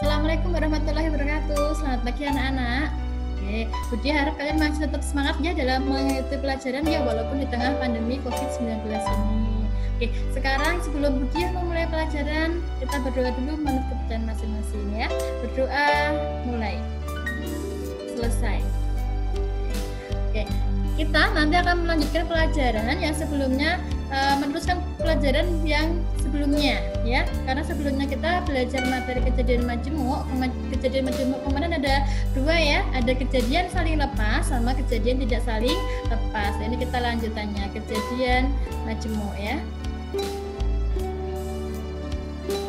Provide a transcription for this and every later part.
Assalamualaikum warahmatullahi wabarakatuh. Selamat pagi anak-anak. Oke, Budi harap kalian masih tetap semangat ya dalam mengikuti pelajaran ya walaupun di tengah pandemi COVID-19 ini. Oke, sekarang sebelum Budi memulai pelajaran, kita berdoa dulu menurut kepercayaan masing-masing ya. Berdoa mulai. Selesai. Oke, kita nanti akan melanjutkan pelajaran yang sebelumnya meneruskan pelajaran yang sebelumnya ya, karena sebelumnya kita belajar materi kejadian majemuk. Kejadian majemuk kemarin ada dua ya, ada kejadian saling lepas sama kejadian tidak saling lepas. Ini kita lanjutannya kejadian majemuk ya.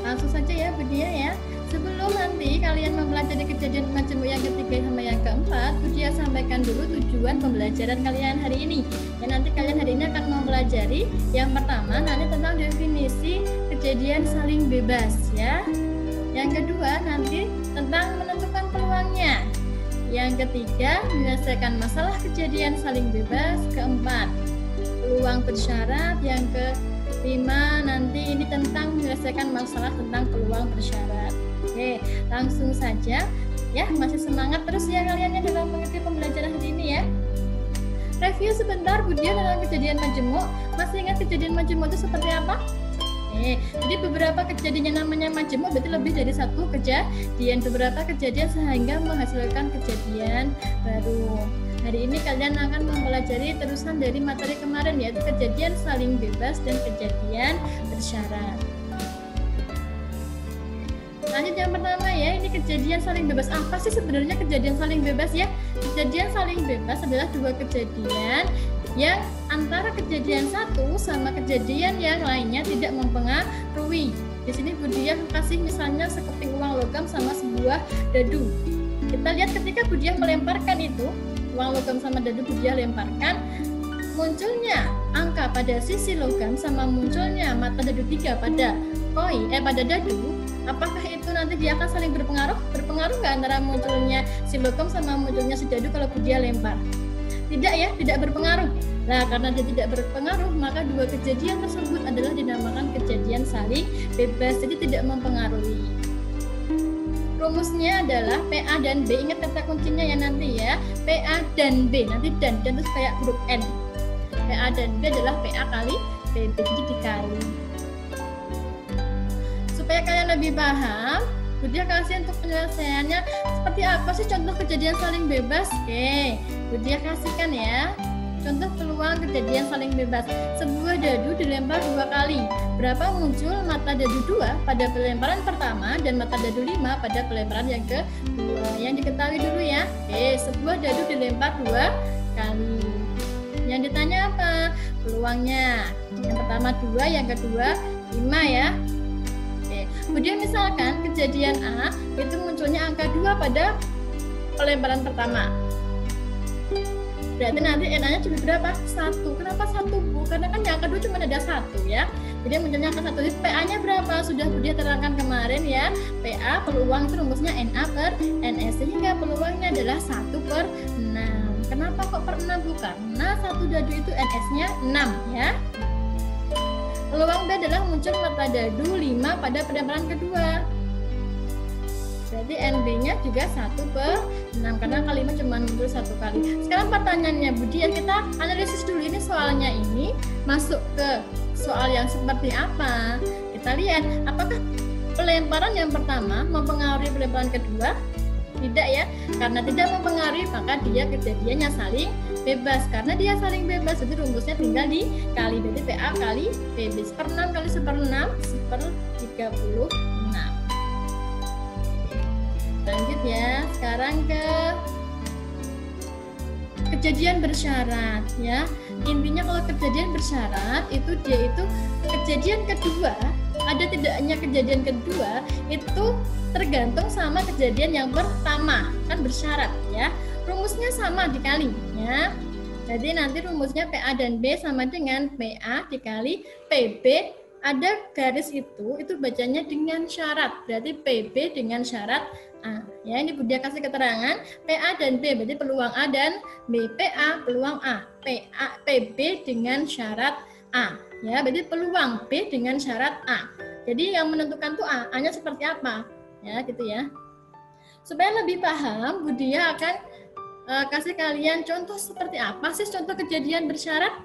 Langsung saja ya Budia ya. Sebelum nanti kalian mempelajari kejadian majemuk yang ketiga sama yang keempat, Budia sampaikan dulu tujuan pembelajaran kalian hari ini. Ya, nanti kalian hari ini akan mempelajari yang pertama nanti tentang definisi kejadian saling bebas ya. Yang kedua nanti tentang menentukan peluangnya. Yang ketiga menyelesaikan masalah kejadian saling bebas. Keempat peluang bersyarat. Yang kelima nanti ini tentang menyelesaikan masalah tentang peluang bersyarat. Oke, langsung saja ya, masih semangat terus ya kalian dalam mengikuti pembelajaran hari ini ya. Review sebentar Budia tentang kejadian majemuk. Masih ingat kejadian majemuk itu seperti apa? Jadi beberapa kejadian yang namanya majemuk berarti lebih dari satu kejadian, beberapa kejadian sehingga menghasilkan kejadian baru. Hari ini kalian akan mempelajari terusan dari materi kemarin yaitu kejadian saling bebas dan kejadian bersyarat. Lanjut yang pertama ya, ini kejadian saling bebas. Apa sih sebenarnya kejadian saling bebas ya? Kejadian saling bebas adalah dua kejadian yang antara kejadian satu sama kejadian yang lainnya tidak mempengaruhi. Di sini Budia kasih misalnya sekeping uang logam sama sebuah dadu. Kita lihat ketika Budia melemparkan itu, uang logam sama dadu Budia lemparkan, munculnya angka pada sisi logam sama munculnya mata dadu 3 pada pada dadu. Apakah itu nanti dia akan saling berpengaruh? Berpengaruh nggak antara munculnya si logam sama munculnya si dadu kalau Budia lempar? Tidak ya, tidak berpengaruh. Nah, karena dia tidak berpengaruh, maka dua kejadian tersebut adalah dinamakan kejadian saling bebas, jadi tidak mempengaruhi. Rumusnya adalah PA dan B. Ingat kata kuncinya ya nanti ya, PA dan B. Nanti dan terus kayak huruf N. PA dan B adalah PA kali PB, jadi dikali. Supaya kalian lebih paham, Budia kasih untuk penyelesaiannya seperti apa sih contoh kejadian saling bebas. Oke, Budia kasihkan ya contoh peluang kejadian saling bebas. Sebuah dadu dilempar 2 kali. Berapa muncul mata dadu 2 pada pelemparan pertama dan mata dadu 5 pada pelemparan yang kedua? Yang diketahui dulu ya. Oke, sebuah dadu dilempar 2 kali. Yang ditanya apa? Peluangnya. Yang pertama 2, yang kedua 5 ya. Kemudian misalkan kejadian A itu munculnya angka 2 pada pelemparan pertama. Berarti nanti NA-nya cuma berapa? 1. Kenapa 1 Bu? Karena kan yang kedua cuma ada 1 ya. Jadi munculnya angka 1. PA-nya berapa? Sudah Budia terangkan kemarin ya. PA peluang itu rumusnya NA per NS, sehingga peluangnya adalah 1/6. Kenapa kok per 6 Bu? Karena satu dadu itu NS-nya 6 ya. Peluang B adalah muncul mata dadu 5 pada pelemparan kedua. Berarti NB-nya juga 1/6 karena kali 5 cuma muncul 1 kali. Sekarang pertanyaannya Budia, kita analisis dulu ini soalnya ini masuk ke soal yang seperti apa. Kita lihat apakah pelemparan yang pertama mempengaruhi pelemparan kedua? Tidak ya, karena tidak mempengaruhi maka dia kejadiannya saling bebas. Karena dia saling bebas, jadi rumusnya tinggal dikali. Berarti PA kali PB 1/6 kali 1/6 1/36. Lanjut ya, sekarang ke kejadian bersyarat ya. Intinya kalau kejadian bersyarat itu dia itu kejadian kedua, ada tidaknya kejadian kedua itu tergantung sama kejadian yang pertama, kan bersyarat ya. Rumusnya sama dikali ya. Jadi nanti rumusnya PA dan B sama dengan PA dikali PB. Ada garis itu bacanya dengan syarat. Berarti PB dengan syarat A. Ya, ini Budia kasih keterangan PA dan B berarti peluang A dan B. PA peluang A. PB dengan syarat A. Ya, berarti peluang B dengan syarat A. Jadi yang menentukan tuh A-nya seperti apa? Ya, gitu ya. Supaya lebih paham, Budia akan kasih kalian contoh seperti apa sih contoh kejadian bersyarat.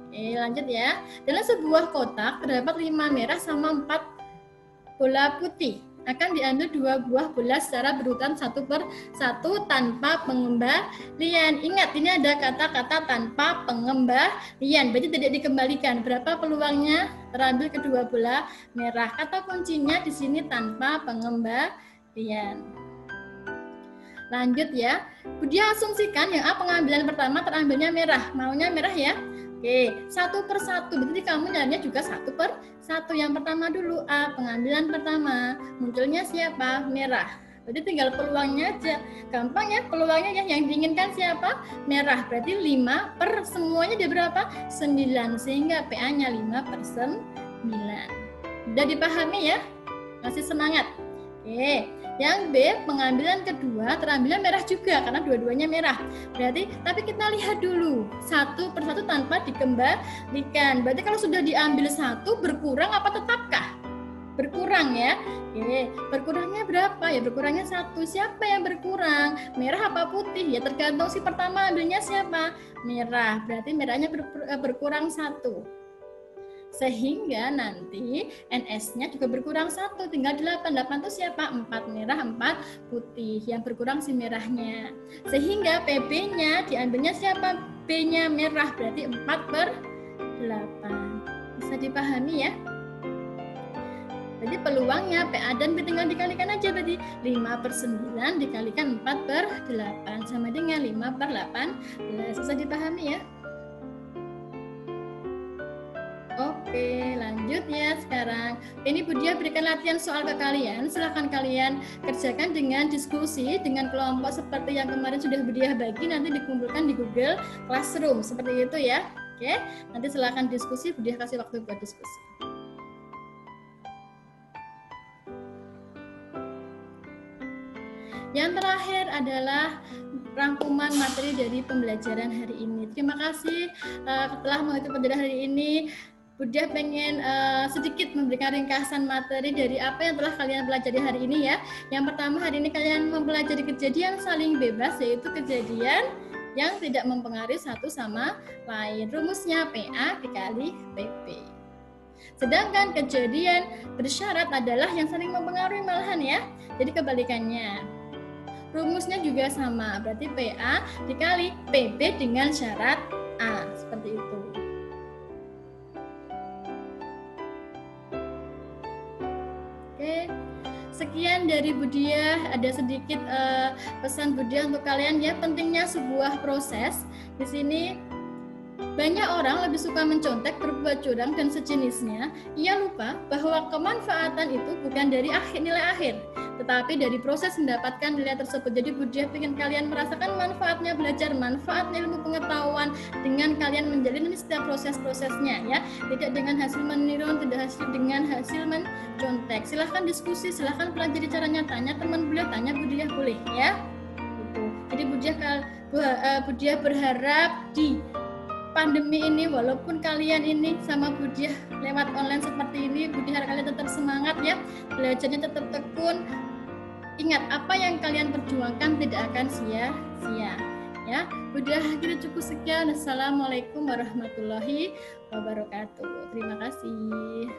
Oke, lanjut ya. Dalam sebuah kotak terdapat 5 merah sama 4 bola putih. Akan diambil 2 buah bola secara berurutan 1 per 1 tanpa pengembalian. Ingat, ini ada kata-kata tanpa pengembalian, berarti tidak dikembalikan. Berapa peluangnya terambil kedua bola merah? Kata kuncinya di sini tanpa pengembalian. Lanjut ya. Budia asumsikan yang A pengambilan pertama terambilnya merah. Maunya merah ya. Oke, 1 per 1. Berarti kamu nyarinya juga 1 per 1. Yang pertama dulu A, pengambilan pertama. Munculnya siapa? Merah. Berarti tinggal peluangnya aja. Gampang ya, peluangnya ya. Yang diinginkan siapa? Merah. Berarti 5 per semuanya dia berapa? 9. Sehingga PA-nya 5 per 9. Udah dipahami ya? Masih semangat? Oke. Yang B, pengambilan kedua terambilnya merah juga karena dua-duanya merah. Berarti, tapi kita lihat dulu 1 per 1 tanpa dikembalikan. Berarti kalau sudah diambil 1 berkurang apa tetapkah? Berkurang ya. Oke, berkurangnya berapa? Ya berkurangnya 1. Siapa yang berkurang? Merah apa putih? Ya tergantung si pertama ambilnya siapa? Merah. Berarti merahnya berkurang 1. Sehingga nanti NS-nya juga berkurang 1, tinggal 8. 8 itu siapa? 4 merah, 4 putih. Yang berkurang si merahnya. Sehingga PB-nya diambilnya siapa? B-nya merah, berarti 4 per 8. Bisa dipahami ya? Jadi peluangnya PA dan B tinggal dikalikan aja, berarti 5 per 9 dikalikan 4 per 8 sama dengan 5 per 8. Bisa dipahami ya? Oke, lanjut ya sekarang. Ini Budia berikan latihan soal ke kalian. Silahkan kalian kerjakan dengan diskusi dengan kelompok seperti yang kemarin sudah Budia bagi. Nanti dikumpulkan di Google Classroom seperti itu ya. Oke, nanti silahkan diskusi. Budia kasih waktu buat diskusi. Yang terakhir adalah rangkuman materi dari pembelajaran hari ini. Terima kasih telah mengikuti pembelajaran hari ini. Budia pengen sedikit memberikan ringkasan materi dari apa yang telah kalian pelajari hari ini ya. Yang pertama, hari ini kalian mempelajari kejadian saling bebas, yaitu kejadian yang tidak mempengaruhi satu sama lain. Rumusnya PA dikali PP. Sedangkan kejadian bersyarat adalah yang saling mempengaruhi malahan ya. Jadi kebalikannya. Rumusnya juga sama, berarti PA dikali PP dengan syarat A, seperti itu. Oke, sekian dari Budia. Ada sedikit pesan Budia untuk kalian ya, pentingnya sebuah proses. Di sini banyak orang lebih suka mencontek, berbuat curang, dan sejenisnya. Ia lupa bahwa kemanfaatan itu bukan dari nilai akhir, tetapi dari proses mendapatkan nilai tersebut. Jadi Budia ingin kalian merasakan manfaatnya belajar, manfaatnya ilmu pengetahuan dengan kalian menjalani setiap proses-prosesnya ya. Tidak dengan hasil meniru, tidak dengan hasil mencontek. Silahkan diskusi, silahkan pelajari caranya, tanya teman boleh, tanya Budia boleh ya. Gitu. Jadi Budia berharap di pandemi ini, walaupun kalian ini sama Budia lewat online seperti ini, Budia harap kalian tetap semangat ya, belajarnya tetap tekun. Ingat, apa yang kalian perjuangkan tidak akan sia-sia ya. Budia akhirnya cukup sekian. Assalamualaikum warahmatullahi wabarakatuh. Terima kasih.